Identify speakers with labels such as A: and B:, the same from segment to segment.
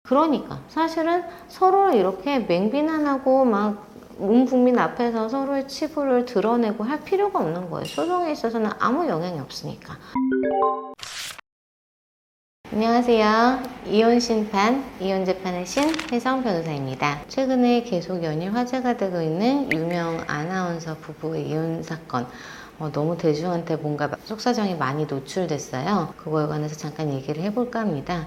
A: 그러니까 사실은 서로를 이렇게 맹비난하고 막 온 국민 앞에서 서로의 치부를 드러내고 할 필요가 없는 거예요. 소송에 있어서는 아무 영향이 없으니까. 안녕하세요. 이혼 심판, 이혼 재판의 신 혜성 변호사입니다. 최근에 계속 연일 화제가 되고 있는 유명 아나운서 부부의 이혼 사건. 너무 대중한테 뭔가 속사정이 많이 노출됐어요. 그거에 관해서 잠깐 얘기를 해볼까 합니다.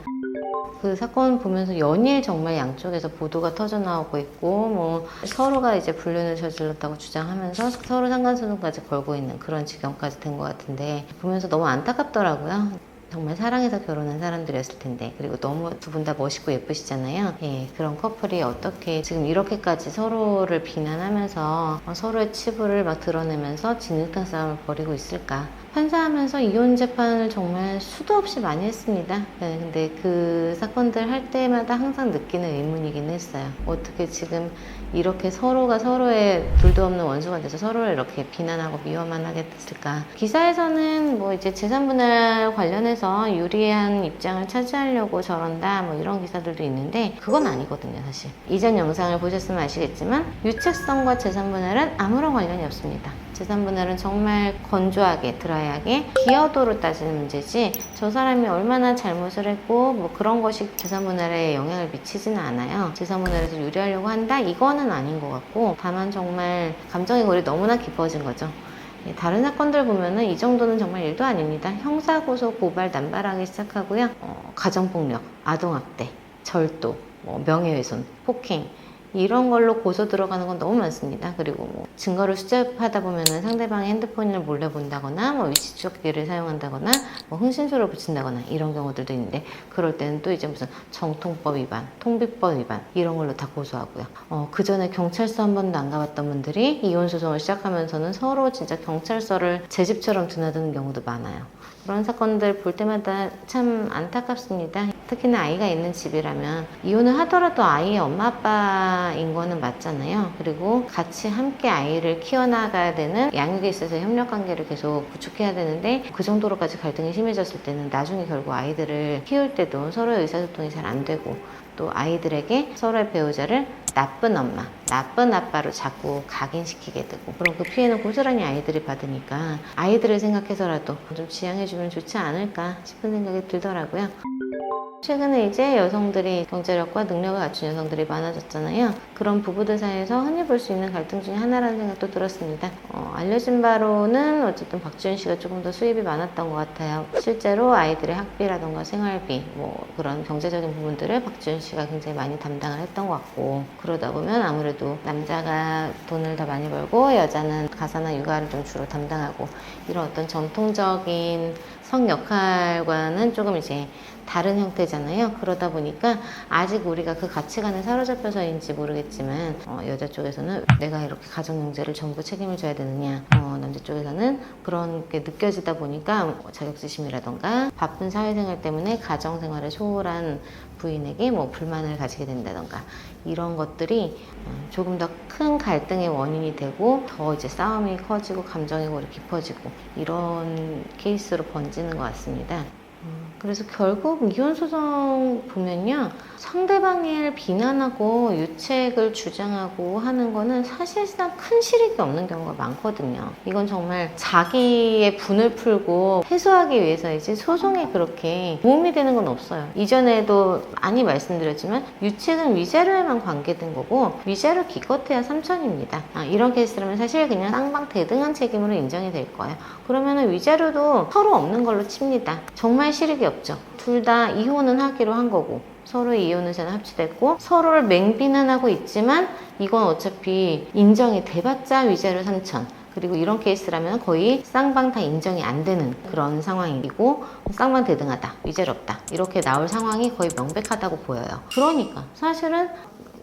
A: 그 사건 보면서 연일 정말 양쪽에서 보도가 터져 나오고 있고, 뭐 서로가 이제 불륜을 저질렀다고 주장하면서 서로 상간소송까지 걸고 있는 그런 지경까지 된 것 같은데, 보면서 너무 안타깝더라고요. 정말 사랑해서 결혼한 사람들이었을 텐데, 그리고 너무 두 분 다 멋있고 예쁘시잖아요. 예, 그런 커플이 어떻게 지금 이렇게까지 서로를 비난하면서 서로의 치부를 막 드러내면서 진흙탕 싸움을 벌이고 있을까? 판사하면서 이혼 재판을 정말 수도 없이 많이 했습니다. 네, 근데 그 사건들 할 때마다 항상 느끼는 의문이긴 했어요. 어떻게 지금 이렇게 서로가 서로의 둘도 없는 원수가 돼서 서로를 이렇게 비난하고 미워만 하게 됐을까? 기사에서는 뭐 이제 재산분할 관련해서 유리한 입장을 차지하려고 저런다 뭐 이런 기사들도 있는데, 그건 아니거든요. 사실 이전 영상을 보셨으면 아시겠지만 유책성과 재산분할은 아무런 관련이 없습니다. 재산분할은 정말 건조하게 드라이하게 기여도로 따지는 문제지, 저 사람이 얼마나 잘못을 했고 뭐 그런 것이 재산분할에 영향을 미치지는 않아요. 재산분할에서 유리하려고 한다? 이거는 아닌 것 같고, 다만 정말 감정의 골이 너무나 깊어진 거죠. 다른 사건들 보면은 이 정도는 정말 일도 아닙니다. 형사고소, 고발, 남발하기 시작하고요. 가정폭력, 아동학대, 절도, 명예훼손, 폭행, 이런 걸로 고소 들어가는 건 너무 많습니다. 그리고 뭐 증거를 수집하다 보면은 상대방의 핸드폰을 몰래 본다거나 뭐 위치 추적기를 사용한다거나 뭐 흥신소를 붙인다거나 이런 경우들도 있는데, 그럴 때는 또 이제 무슨 정통법 위반, 통비법 위반 이런 걸로 다 고소하고요. 그 전에 경찰서 한 번도 안 가봤던 분들이 이혼 소송을 시작하면서는 서로 진짜 경찰서를 제 집처럼 드나드는 경우도 많아요. 그런 사건들 볼 때마다 참 안타깝습니다. 특히나 아이가 있는 집이라면 이혼을 하더라도 아이의 엄마 아빠인 거는 맞잖아요. 그리고 같이 함께 아이를 키워나가야 되는, 양육에 있어서 협력관계를 계속 구축해야 되는데, 그 정도로까지 갈등이 심해졌을 때는 나중에 결국 아이들을 키울 때도 서로의 의사소통이 잘 안 되고, 또 아이들에게 서로의 배우자를 나쁜 엄마, 나쁜 아빠로 자꾸 각인시키게 되고, 그럼 그 피해는 고스란히 아이들이 받으니까 아이들을 생각해서라도 좀 지양해주면 좋지 않을까 싶은 생각이 들더라고요. 최근에 이제 여성들이 경제력과 능력을 갖춘 여성들이 많아졌잖아요. 그런 부부들 사이에서 흔히 볼 수 있는 갈등 중에 하나라는 생각도 들었습니다. 알려진 바로는 어쨌든 박지윤 씨가 조금 더 수입이 많았던 것 같아요. 실제로 아이들의 학비라던가 생활비, 뭐 그런 경제적인 부분들을 박지윤 씨가 굉장히 많이 담당을 했던 것 같고, 그러다 보면 아무래도 남자가 돈을 더 많이 벌고 여자는 가사나 육아를 좀 주로 담당하고, 이런 어떤 전통적인 성 역할과는 조금 이제 다른 형태잖아요. 그러다 보니까 아직 우리가 그 가치관에 사로잡혀서인지 모르겠지만, 여자 쪽에서는 내가 이렇게 가정 경제를 전부 책임을 져야 되느냐, 남자 쪽에서는 그런 게 느껴지다 보니까 자격지심이라던가 바쁜 사회생활 때문에 가정생활을 소홀한 부인에게 뭐 불만을 가지게 된다던가, 이런 것들이 조금 더 큰 갈등의 원인이 되고, 더 이제 싸움이 커지고 감정의 골이 깊어지고, 이런 케이스로 번지는 것 같습니다. 그래서 결국 이혼소송 보면요, 상대방을 비난하고 유책을 주장하고 하는 거는 사실상 큰 실익이 없는 경우가 많거든요. 이건 정말 자기의 분을 풀고 해소하기 위해서이지 소송에 그렇게 도움이 되는 건 없어요. 이전에도 많이 말씀드렸지만 유책은 위자료에만 관계된 거고, 위자료 기껏해야 3천입니다. 이런 케이스라면 사실 그냥 쌍방 대등한 책임으로 인정이 될 거예요. 그러면 위자료도 서로 없는 걸로 칩니다. 정말 실익이 없죠. 둘 다 이혼은 하기로 한 거고, 서로의 이혼 의사는 합치됐고, 서로를 맹비난하고 있지만 이건 어차피 인정이 돼봤자 위자료 3천. 그리고 이런 케이스라면 거의 쌍방 다 인정이 안 되는 그런 상황이고, 쌍방 대등하다, 위자료 없다, 이렇게 나올 상황이 거의 명백하다고 보여요. 그러니까 사실은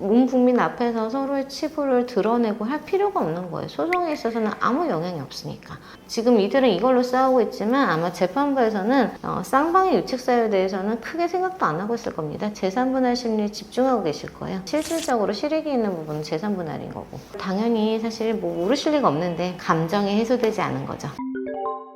A: 온 국민 앞에서 서로의 치부를 드러내고 할 필요가 없는 거예요. 소송에 있어서는 아무 영향이 없으니까. 지금 이들은 이걸로 싸우고 있지만 아마 재판부에서는 쌍방의 유책 사유에 대해서는 크게 생각도 안 하고 있을 겁니다. 재산분할 심리에 집중하고 계실 거예요. 실질적으로 실익이 있는 부분은 재산분할인 거고, 당연히 사실 뭐 모르실 리가 없는데 감정이 해소되지 않은 거죠.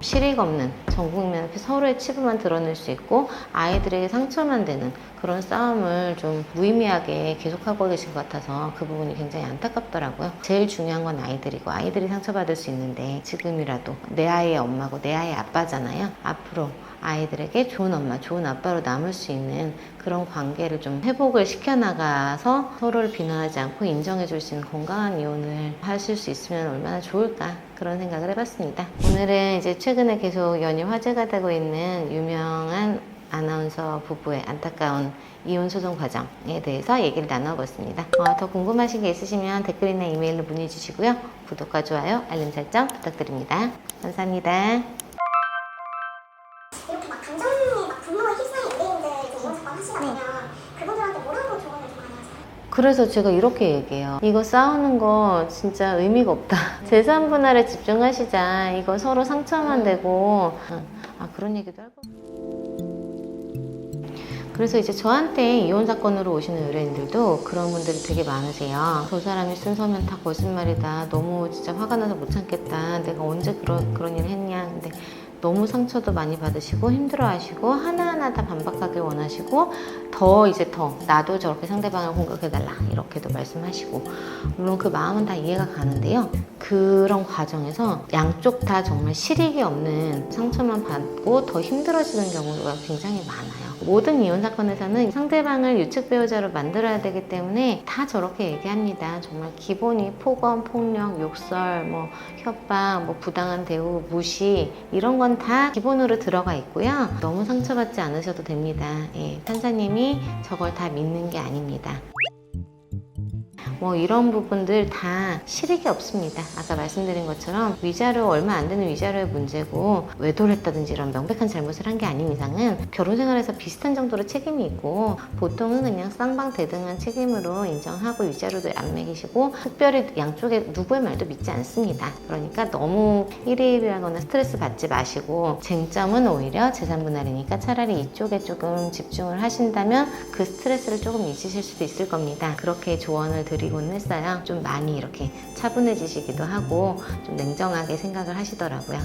A: 실익 없는 전 국민 앞에 서로의 치부만 드러낼 수 있고 아이들에게 상처만 되는 그런 싸움을 좀 무의미하게 계속하고 계신 것 같아서 그 부분이 굉장히 안타깝더라고요. 제일 중요한 건 아이들이고 아이들이 상처받을 수 있는데 지금이라도 내 아이의 엄마고 내 아이의 아빠잖아요. 앞으로 아이들에게 좋은 엄마, 좋은 아빠로 남을 수 있는 그런 관계를 좀 회복을 시켜나가서 서로를 비난하지 않고 인정해 줄 수 있는 건강한 이혼을 하실 수 있으면 얼마나 좋을까 그런 생각을 해봤습니다. 오늘은 이제 최근에 계속 연일 화제가 되고 있는 유명한 아나운서 부부의 안타까운 이혼 소송 과정에 대해서 얘기를 나눠봤습니다. 더 궁금하신 게 있으시면 댓글이나 이메일로 문의 주시고요. 구독과 좋아요, 알림 설정 부탁드립니다. 감사합니다.
B: 이렇게 막 감정에 막 분노가 휩싸인 연예인들 이제 이혼 사건 하시다 보면 그분들한테 뭐라고 조언을 좀 많이 하세요?
A: 그래서 제가 이렇게 얘기해요. 이거 싸우는 거 진짜 의미가 없다. 재산 분할에 집중하시자. 이거 서로 상처만 되고. 그런 얘기도 할 거예요. 그래서 이제 저한테 이혼 사건으로 오시는 의뢰인들도 그런 분들이 되게 많으세요. 저 사람이 쓴 서면 다 거짓말이다. 너무 진짜 화가 나서 못 참겠다. 내가 언제 그런 일을 했냐. 근데 너무 상처도 많이 받으시고 힘들어하시고 하나하나 다 반박하길 원하시고 더 나도 저렇게 상대방을 공격해달라 이렇게도 말씀하시고 물론 그 마음은 다 이해가 가는데요. 그런 과정에서 양쪽 다 정말 실익이 없는 상처만 받고 더 힘들어지는 경우가 굉장히 많아요. 모든 이혼 사건에서는 상대방을 유책 배우자로 만들어야 되기 때문에 다 저렇게 얘기합니다. 정말 기본이 폭언, 폭력, 욕설, 협박, 부당한 대우, 무시 이런 건 다 기본으로 들어가 있고요. 너무 상처받지 않으셔도 됩니다. 판사님이 저걸 다 믿는 게 아닙니다. 이런 부분들 다 실익이 없습니다. 아까 말씀드린 것처럼 위자료 얼마 안 되는 위자료의 문제고 외도를 했다든지 이런 명백한 잘못을 한 게 아닌 이상은 결혼 생활에서 비슷한 정도로 책임이 있고 보통은 그냥 쌍방대등한 책임으로 인정하고 위자료도 안 매기시고 특별히 양쪽에 누구의 말도 믿지 않습니다. 그러니까 너무 일희일비하거나 스트레스 받지 마시고 쟁점은 오히려 재산 분할이니까 차라리 이쪽에 조금 집중을 하신다면 그 스트레스를 조금 잊으실 수도 있을 겁니다. 그렇게 조언을 드리고는 했어요. 좀 많이 이렇게 차분해지시기도 하고 좀 냉정하게 생각을 하시더라고요.